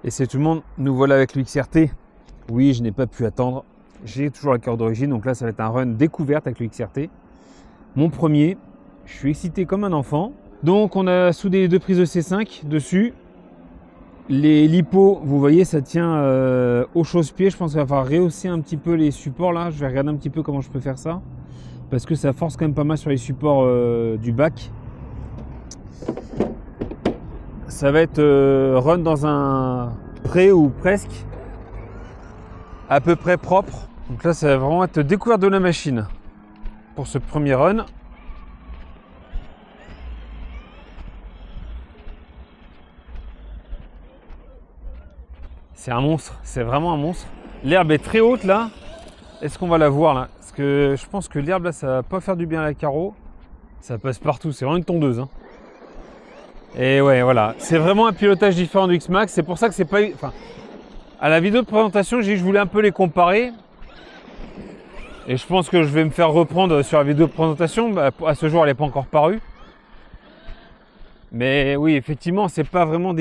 Et c'est tout le monde, nous voilà avec le XRT. Oui, je n'ai pas pu attendre. J'ai toujours la carte d'origine, donc là ça va être un run découverte avec le XRT. Mon premier, je suis excité comme un enfant. Donc on a soudé les deux prises de C5 dessus. Les lipos, vous voyez, ça tient au chausse-pied. Je pense qu'il va falloir rehausser un petit peu les supports là. Je vais regarder un petit peu comment je peux faire ça. Parce que ça force quand même pas mal sur les supports du bac. Ça va être run dans un pré ou presque à peu près propre. Donc là ça va vraiment être découverte de la machine pour ce premier run. C'est un monstre, c'est vraiment un monstre. L'herbe est très haute là. Est-ce qu'on va la voir là? Parce que je pense que l'herbe là ça va pas faire du bien à la carreau. Ça passe partout, c'est vraiment une tondeuse hein. Et ouais voilà, c'est vraiment un pilotage différent du X-Max. C'est pour ça que c'est pas... Enfin, à la vidéo de présentation, j'ai dit que je voulais un peu les comparer. Et je pense que je vais me faire reprendre sur la vidéo de présentation. Bah, à ce jour, elle n'est pas encore parue. Mais oui, effectivement, c'est pas vraiment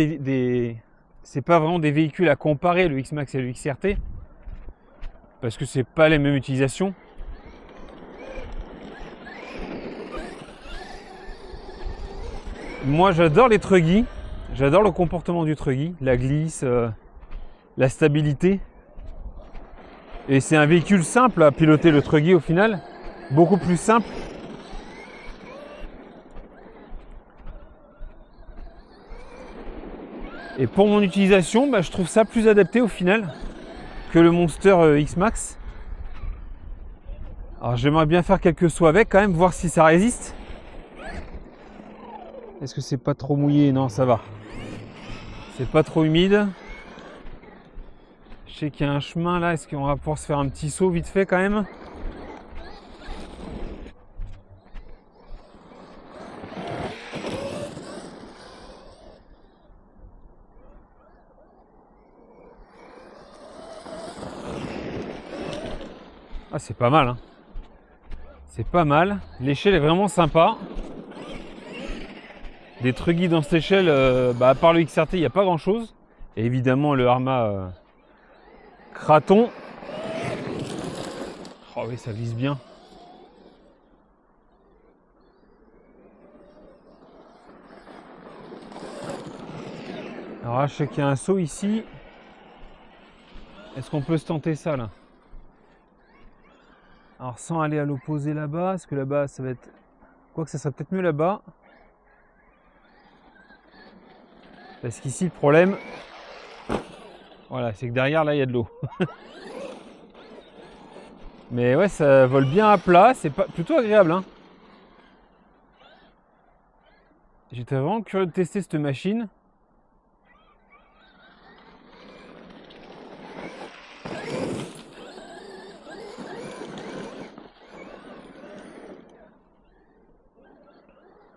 c'est pas vraiment des véhicules à comparer, le X-Max et le XRT. Parce que c'est pas les mêmes utilisations. Moi, j'adore les truggy. J'adore le comportement du truggy, la glisse, la stabilité. Et c'est un véhicule simple à piloter, le truggy au final. Beaucoup plus simple. Et pour mon utilisation, bah, je trouve ça plus adapté au final que le Monster X-Max. Alors j'aimerais bien faire quelques sauts avec quand même, voir si ça résiste. Est-ce que c'est pas trop mouillé? Non, ça va. C'est pas trop humide. Je sais qu'il y a un chemin là, est-ce qu'on va pouvoir se faire un petit saut vite fait quand même? Ah, c'est pas mal hein. C'est pas mal. L'échelle est vraiment sympa. Des truggy dans cette échelle, à part le XRT, il n'y a pas grand chose. Et évidemment le Arrma Kraton. Oh oui, ça vise bien. Alors là, je sais qu'il y a un saut ici. Est-ce qu'on peut se tenter ça là? Alors sans aller à l'opposé là-bas, parce que là-bas ça va être... Quoique ça serait peut-être mieux là-bas. Parce qu'ici le problème, voilà, c'est que derrière là il y a de l'eau. Mais ouais, ça vole bien à plat, c'est pas plutôt agréable hein. J'étais vraiment curieux de tester cette machine.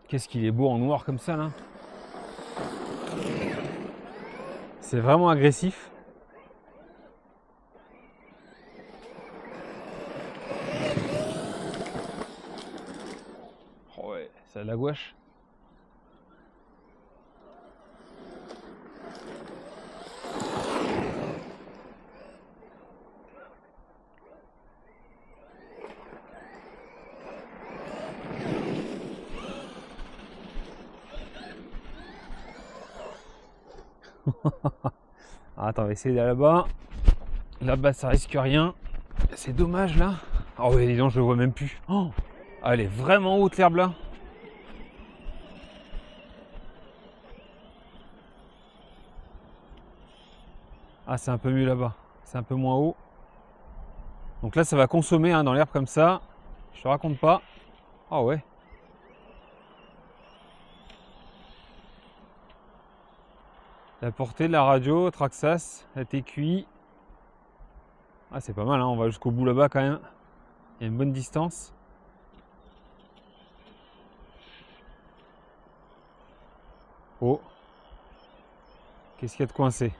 Qu'est-ce qu'il est beau en noir comme ça là. C'est vraiment agressif. Oh ouais, ça a de la gouache. Attends, on va essayer d'aller là-bas. Là-bas, ça risque rien. C'est dommage là. Oh ouais, dis donc, je le vois même plus. Oh, elle est vraiment haute l'herbe là. Ah, c'est un peu mieux là-bas. C'est un peu moins haut. Donc là, ça va consommer hein, dans l'herbe comme ça. Je te raconte pas. Ah ouais. La portée de la radio, Traxxas, la TQI. Ah, c'est pas mal, hein, on va jusqu'au bout là-bas quand même. Il y a une bonne distance. Oh. Qu'est-ce qu'il y a de coincé?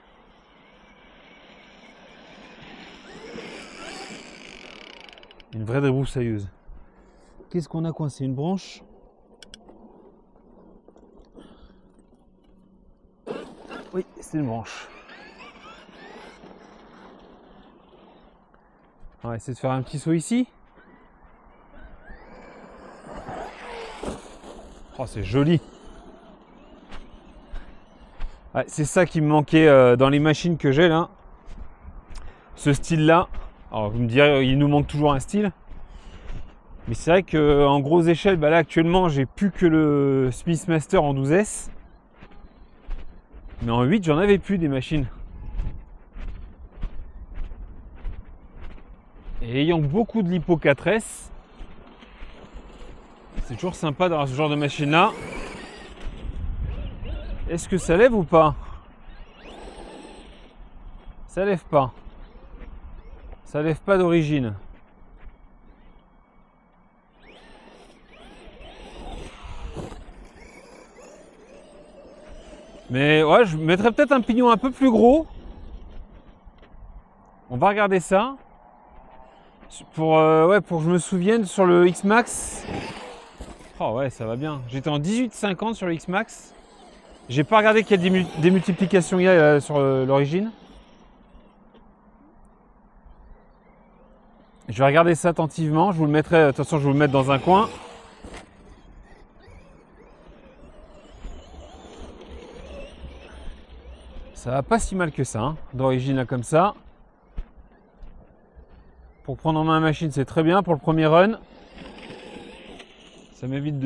Une vraie débroussailleuse. Qu'est-ce qu'on a coincé? Une branche? Oui, c'est une branche. On va essayer de faire un petit saut ici. Oh, c'est joli. Ouais, c'est ça qui me manquait dans les machines que j'ai là. Ce style-là. Alors vous me direz, il nous manque toujours un style. Mais c'est vrai qu'en grosse échelle, bah là actuellement, j'ai plus que le Smithmaster en 12S. Mais en 8, j'en avais plus des machines. Et ayant beaucoup de l'Hippo 4S, c'est toujours sympa d'avoir ce genre de machine là. Est-ce que ça lève ou pas? Ça lève pas. Ça lève pas d'origine. Mais ouais, je mettrais peut-être un pignon un peu plus gros. On va regarder ça. Ouais, pour que je me souvienne sur le X-Max. Oh ouais, ça va bien. J'étais en 18,50 sur le X-Max. J'ai pas regardé quelle démultiplication il y a sur l'origine. Je vais regarder ça attentivement. Je vous le mettrai, de toute façon, je vais vous le mettre dans un coin. Ça va pas si mal que ça, hein, d'origine là comme ça. Pour prendre en main la machine, c'est très bien pour le premier run. Ça m'évite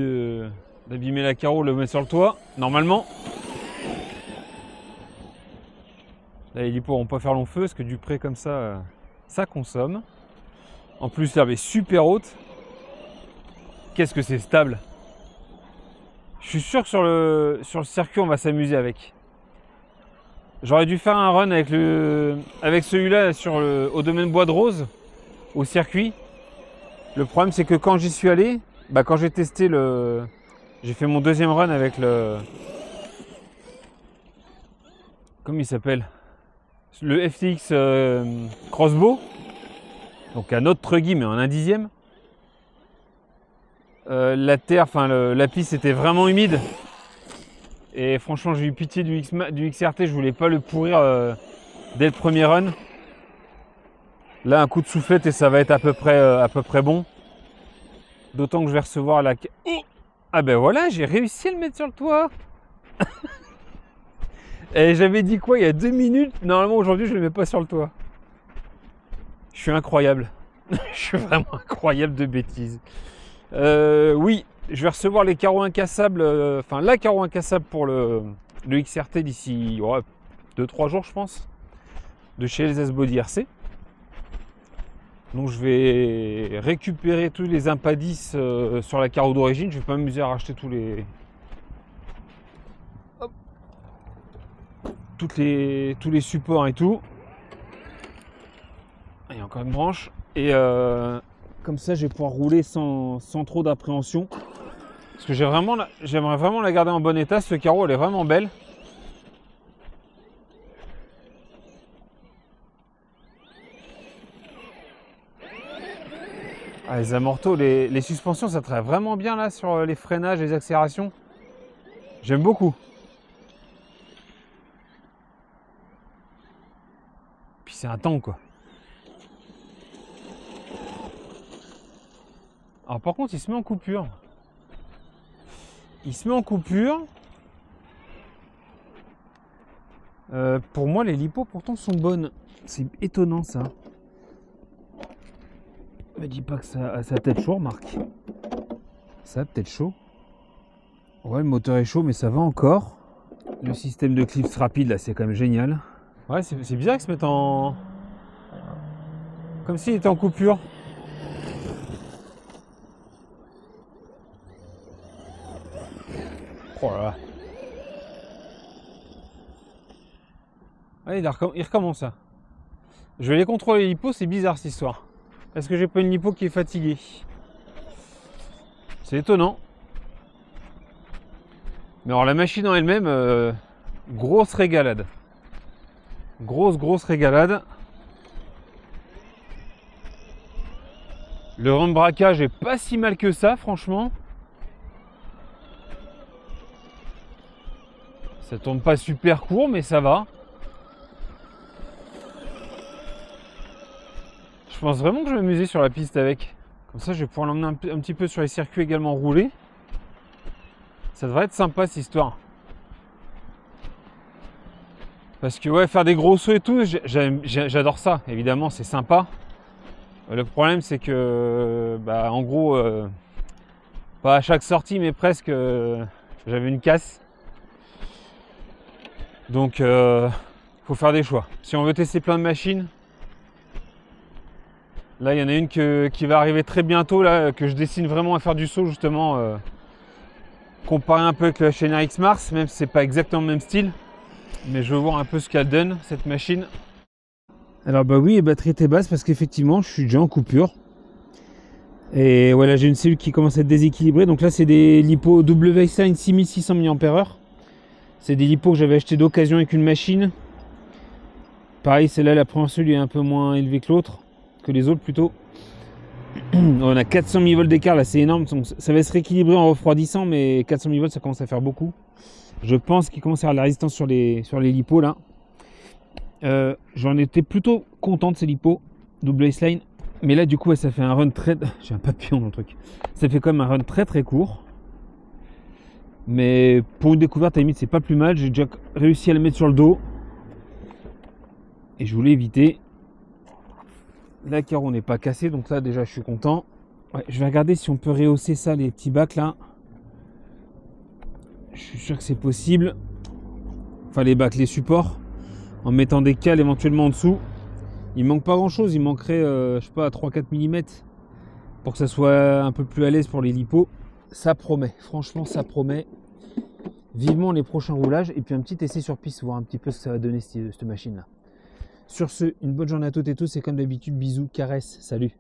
d'abîmer la carreau, le mettre sur le toit, normalement. Là, les pourront pas faire long feu, parce que du près comme ça, ça consomme. En plus, l'herbe est super haute. Qu'est-ce que c'est stable. Je suis sûr que sur le circuit, on va s'amuser avec. J'aurais dû faire un run avec celui-là au domaine Bois de Rose, au circuit. Le problème, c'est que quand j'y suis allé, quand j'ai testé j'ai fait mon deuxième run avec comment il s'appelle? Le FTX Crossbow. Donc un autre truggy, mais en un dixième. La terre, la piste était vraiment humide. Et franchement, j'ai eu pitié du XRT, je voulais pas le pourrir dès le premier run. Là, un coup de soufflette et ça va être à peu près bon. D'autant que je vais recevoir la... Oh, ah ben voilà, j'ai réussi à le mettre sur le toit. Et j'avais dit quoi il y a 2 minutes? Normalement, aujourd'hui, je le mets pas sur le toit. Je suis incroyable. Je suis vraiment incroyable de bêtises. Oui, je vais recevoir les carreaux incassables, la carreau incassable pour le XRT d'ici 2-3 jours, je pense, de chez LS Body RC. Donc je vais récupérer tous les impadis sur la carreau d'origine. Je vais pas m'amuser à racheter tous les supports et tout. Il y a encore une branche. Et comme ça, je vais pouvoir rouler sans trop d'appréhension. Parce que j'aimerais vraiment la garder en bon état. Ce carreau, elle est vraiment belle. Ah, les amortos, les suspensions, ça travaille vraiment bien là sur les freinages, les accélérations. J'aime beaucoup. Puis c'est un tank quoi. Alors par contre, il se met en coupure. Pour moi, les lipos pourtant sont bonnes. C'est étonnant ça. Me dis pas que ça a peut-être chaud, Marc. Ça a peut-être chaud. Ouais, le moteur est chaud, mais ça va encore. Le système de clips rapide, là, c'est quand même génial. Ouais, c'est bizarre qu'ils se mettent en... Comme s'il était en coupure. Oh là là. Ouais, il recommence là. Je vais les contrôler l'hypo, c'est bizarre cette histoire. Est-ce que j'ai pas une hypo qui est fatiguée? C'est étonnant. Mais alors la machine en elle-même, grosse régalade. Grosse régalade. Le rembraquage est pas si mal que ça, franchement. Ça tourne pas super court, mais ça va. pense vraiment que je vais m'amuser sur la piste avec. Comme ça, je vais pouvoir l'emmener un petit peu sur les circuits également roulés. Ça devrait être sympa cette histoire. Parce que ouais, faire des gros sauts et tout, j'adore ça. Évidemment, c'est sympa. Le problème, c'est que, bah, en gros, pas à chaque sortie, mais presque, j'avais une casse. Donc, faut faire des choix. Si on veut tester plein de machines, là, il y en a une qui va arriver très bientôt, là, que je dessine vraiment à faire du saut, justement, comparé un peu avec la Chainer X Mars, même si c'est pas exactement le même style. Mais je veux voir un peu ce qu'elle donne, cette machine. Alors bah oui, la batterie était basse parce qu'effectivement, je suis déjà en coupure. Et voilà, j'ai une cellule qui commence à être déséquilibrée. Donc là, c'est des LiPo WS-Line 6600 mAh. C'est des LiPo que j'avais acheté d'occasion avec une machine. Pareil, celle-là, la première cellule est un peu moins élevée que l'autre, que les autres plutôt. On a 400 millivolts d'écart, là c'est énorme. Donc ça va se rééquilibrer en refroidissant, mais 400 millivolts, ça commence à faire beaucoup. Je pense qu'il commence à avoir de la résistance sur les LiPo là. J'en étais plutôt content de ces LiPo WS-Line. Mais là du coup ça fait un run très... J'ai un papillon dans le truc. Ça fait quand même un run très très court. Mais pour une découverte à la limite c'est pas plus mal. J'ai déjà réussi à le mettre sur le dos. Et je voulais éviter. La carreau n'est pas cassée, donc là déjà je suis content. Ouais, je vais regarder si on peut rehausser ça, les petits bacs là. Je suis sûr que c'est possible. Enfin les bacs, les supports. En mettant des cales éventuellement en dessous. Il manque pas grand chose, il manquerait je sais pas 3-4 mm pour que ça soit un peu plus à l'aise pour les LiPo. Ça promet, franchement ça promet. Vivement les prochains roulages et puis un petit essai sur piste, voir un petit peu ce que ça va donner cette machine là. Sur ce, une bonne journée à toutes et tous et comme d'habitude, bisous, caresses, salut.